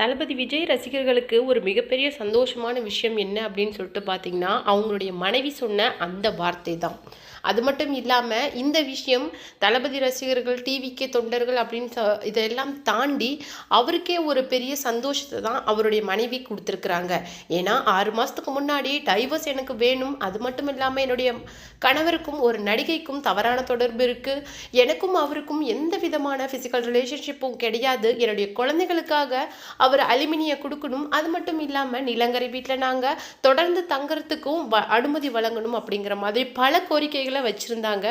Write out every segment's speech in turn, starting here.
தளபதி விஜய் ரசிகர்களுக்கு ஒரு மிகப்பெரிய சந்தோஷமான விஷயம் என்ன அப்படின்னு சொல்லிட்டு பார்த்தீங்கன்னா, அவங்களுடைய மனைவி சொன்ன அந்த வார்த்தை தான். அது மட்டும் இல்லாமல் இந்த விஷயம் தளபதி ரசிகர்கள், டிவிக்கே தொண்டர்கள் அப்படின்னு இதெல்லாம் தாண்டி அவருக்கே ஒரு பெரிய சந்தோஷத்தை தான் அவருடைய மனைவி கொடுத்துருக்குறாங்க. ஏன்னா 6 மாதத்துக்கு முன்னாடி டைவர்ஸ் எனக்கு வேணும், அது மட்டும் இல்லாமல் என்னுடைய கணவருக்கும் ஒரு நடிகைக்கும் தவறான தொடர்பு இருக்குது, எனக்கும் அவருக்கும் எந்த விதமான ஃபிசிக்கல் ரிலேஷன்ஷிப்பும் கிடையாது, என்னுடைய குழந்தைகளுக்காக அவர் அலுமினியை கொடுக்கணும், அது மட்டும் இல்லாமல் நிலங்கரை வீட்டில் நாங்கள் தொடர்ந்து தங்குறதுக்கும் அனுமதி வழங்கணும் அப்படிங்கிற மாதிரி பல கோரிக்கைகளை வச்சுருந்தாங்க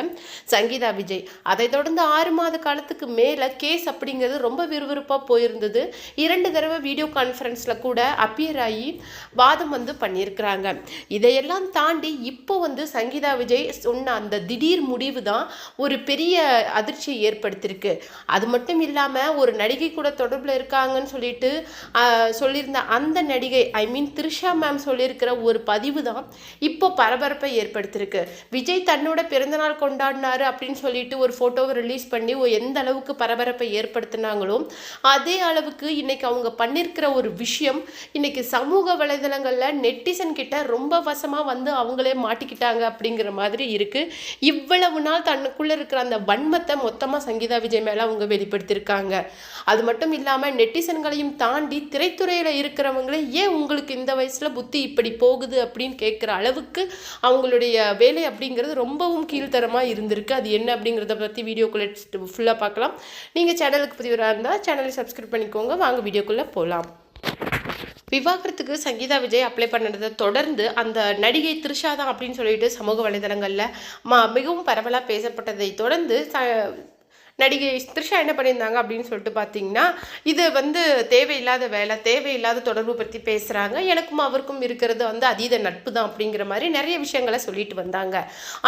சங்கீதா விஜய். அதை தொடர்ந்து 6 மாத காலத்துக்கு மேலே கேஸ் அப்படிங்கிறது ரொம்ப விறுவிறுப்பாக போயிருந்தது. 2 தடவை வீடியோ கான்ஃபரன்ஸில் கூட அப்பியர் ஆகி வாதம் பண்ணியிருக்கிறாங்க. இதையெல்லாம் தாண்டி இப்போ சங்கீதா விஜய் சொன்ன அந்த திடீர் முடிவு தான் ஒரு பெரிய அதிர்ச்சியை ஏற்படுத்தியிருக்கு. அது மட்டும் இல்லாமல் ஒரு நடிகை கூட தொடர்பில் இருக்காங்கன்னு சொல்லியிருந்த அந்த நடிகை த்ரிஷா மேம் சொல்லியிருக்கிற ஒரு பதிவு தான் இப்போ பரபரப்பை ஏற்படுத்தியிருக்கு. விஜய் தன்னோட பிறந்தநாள் கொண்டாடினாரு அப்படின்னு சொல்லிட்டு ஒரு ஃபோட்டோவை ரிலீஸ் பண்ணி எந்த அளவுக்கு பரபரப்பை ஏற்படுத்தினாங்களோ அதே அளவுக்கு இன்னைக்கு அவங்க பண்ணியிருக்கிற ஒரு விஷயம் இன்னைக்கு சமூக வலைதளங்களில் நெட்டிசன் கிட்ட ரொம்ப வசமாக அவங்களே மாட்டிக்கிட்டாங்க அப்படிங்கிற மாதிரி இருக்கு. இவ்வளவு நாள் தன்னுக்குள்ள இருக்கிற அந்த வன்மத்தை மொத்தமாக சங்கீதா விஜய் மேலே அவங்க வெளிப்படுத்தியிருக்காங்க. அது மட்டும் இல்லாமல் நெட்டிசன்களையும் தாண்டி திரைத்துறையில் இருக்கிறவங்களே ஏன் உங்களுக்கு இந்த வயசில் புத்தி இப்படி போகுது அப்படின்னு கேட்குற அளவுக்கு அவங்களுடைய வேலை அப்படிங்கிறது ரொம்பவும் கீழ்த்தரமாக இருந்திருக்கு. அது என்ன அப்படிங்கிறத பற்றி வீடியோக்குள்ளே ஃபுல்லாக பார்க்கலாம். நீங்கள் சேனலுக்கு புதியவராக இருந்தால் சேனலை சப்ஸ்கிரைப் பண்ணிக்கோங்க. வாங்க வீடியோக்குள்ளே போகலாம். விவாகரத்துக்கு சங்கீதா விஜய் அப்ளை பண்ணதை தொடர்ந்து அந்த நடிகை த்ரிஷா தான் அப்படின்னு சொல்லிட்டு சமூக வலைதளங்களில் மிகவும் பரவலாக பேசப்பட்டதை தொடர்ந்து நடிகை த்ரிஷா என்ன பண்ணியிருந்தாங்க அப்படின்னு சொல்லிட்டு பார்த்தீங்கன்னா, இது தேவையில்லாத வேலை, தேவையில்லாத தொடர்பு பற்றி பேசுகிறாங்க, எனக்கும் அவருக்கும் இருக்கிறது அதீத நட்பு தான் அப்படிங்கிற மாதிரி நிறைய விஷயங்களை சொல்லிட்டு வந்தாங்க.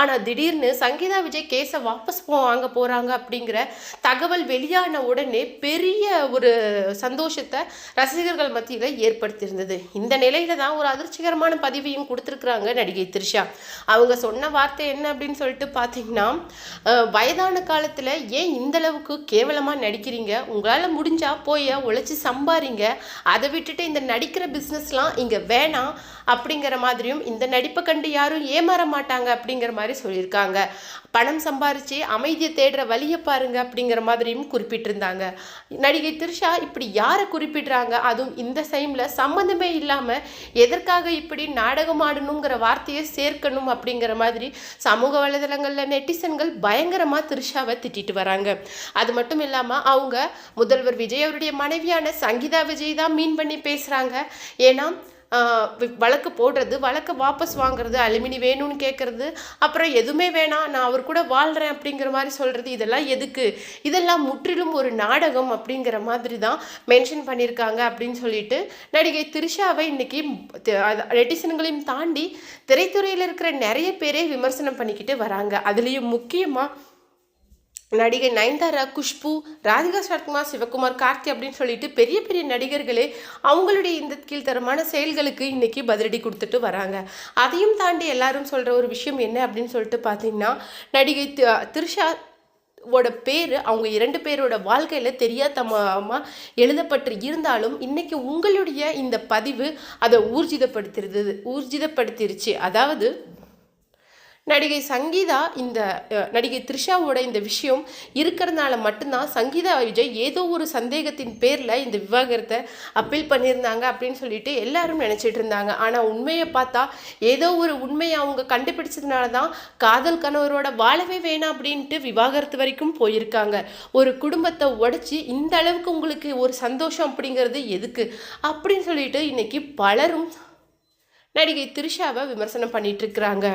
ஆனால் திடீர்னு சங்கீதா விஜய் கேஸை வாபஸ் வாங்க போகிறாங்க அப்படிங்கிற தகவல் வெளியான உடனே பெரிய ஒரு சந்தோஷத்தை ரசிகர்கள் மத்தியில் ஏற்படுத்தியிருந்தது. இந்த நிலையில தான் ஒரு அதிர்ச்சிகரமான பதிவையும் கொடுத்துருக்குறாங்க நடிகை த்ரிஷா. அவங்க சொன்ன வார்த்தை என்ன அப்படின்னு சொல்லிட்டு பார்த்தீங்கன்னா, வயதான காலத்தில் ஏன் இந்த அளவுக்கு கேவலமாக நடிக்கிறீங்க, உங்களால் முடிஞ்சா போய் உழைச்சி சம்பாரிங்க, அதை விட்டுட்டு இந்த நடிக்கிற பிஸ்னஸ்லாம் இங்கே வேணாம் அப்படிங்கிற மாதிரியும், இந்த நடிப்பை கண்டு யாரும் ஏமாற மாட்டாங்க அப்படிங்கிற மாதிரி சொல்லியிருக்காங்க. பணம் சம்பாரித்து அமைதியை தேடுற வழியை பாருங்க அப்படிங்கிற மாதிரியும் குறிப்பிட்டிருந்தாங்க. நடிகை த்ரிஷா இப்படி யாரை குறிப்பிடுறாங்க, அதுவும் இந்த டைமில் சம்மந்தமே இல்லாமல் எதற்காக இப்படி நாடகம் ஆடணுங்கிற வார்த்தையை சேர்க்கணும் அப்படிங்கிற மாதிரி சமூக வலைதளங்களில் நெட்டிசன்கள் பயங்கரமாக த்ரிஷாவை திட்டிட்டு வராங்க. அது மட்டும் இல்லாமல் அவங்க முதல்வர் விஜய் அவருடைய மனைவியான சங்கீதா விஜய் தான் மீன் பண்ணி பேசுகிறாங்க. ஏன்னா வழக்கு போடுறது, வழக்கை வாபஸ் வாங்குறது, அலுமினி வேணும்னு கேட்குறது, அப்புறம் எதுவுமே வேணாம் நான் அவர் கூட வாழ்கிறேன் அப்படிங்கிற மாதிரி சொல்கிறது, இதெல்லாம் எதுக்கு, இதெல்லாம் முற்றிலும் ஒரு நாடகம் அப்படிங்கிற மாதிரி தான் மென்ஷன் பண்ணியிருக்காங்க அப்படின்னு சொல்லிட்டு நடிகை த்ரிஷாவை இன்னைக்கு நெட்டிசன்களையும் தாண்டி திரைத்துறையில் இருக்கிற நிறைய பேரே விமர்சனம் பண்ணிக்கிட்டு வராங்க. அதுலேயும் முக்கியமாக நடிகை நயன்தாரா, குஷ்பு, ராதிகா சரத்குமார், சிவகுமார், கார்த்தி அப்படின்னு சொல்லிட்டு பெரிய பெரிய நடிகர்களே அவங்களுடைய இந்த கீழ்த்தரமான செயல்களுக்கு இன்னைக்கு பதிலடி கொடுத்துட்டு வராங்க. அதையும் தாண்டி எல்லாரும் சொல்கிற ஒரு விஷயம் என்ன அப்படின்னு சொல்லிட்டு பார்த்தீங்கன்னா, நடிகை த்ரிஷா பேர் அவங்க 2 பேரோட வாழ்க்கையில் தெரியாதமாக எழுதப்பட்டு இருந்தாலும் இன்னைக்கு உங்களுடைய இந்த பதிவு அதை ஊர்ஜிதப்படுத்திருச்சு. அதாவது நடிகை சங்கீதா நடிகை த்ரிஷாவோட இந்த விஷயம் இருக்கிறதுனால மட்டும்தான் சங்கீதா விஜய் ஏதோ ஒரு சந்தேகத்தின் பேரில் இந்த விவாகரத்தை அப்பீல் பண்ணியிருந்தாங்க அப்படின்னு சொல்லிட்டு எல்லாரும் நினச்சிட்டு இருந்தாங்க. ஆனால் உண்மையை பார்த்தா ஏதோ ஒரு உண்மையை அவங்க கண்டுபிடிச்சதுனால தான் காதல் கணவரோட வாழவே வேணாம் அப்படின்ட்டு விவாகரத்து வரைக்கும் போயிருக்காங்க. ஒரு குடும்பத்தை உடைச்சி இந்த அளவுக்கு உங்களுக்கு ஒரு சந்தோஷம் அப்படிங்கிறது எதுக்கு அப்படின்னு சொல்லிட்டு இன்னைக்கு பலரும் நடிகை த்ரிஷாவை விமர்சனம் பண்ணிட்டு இருக்கிறாங்க.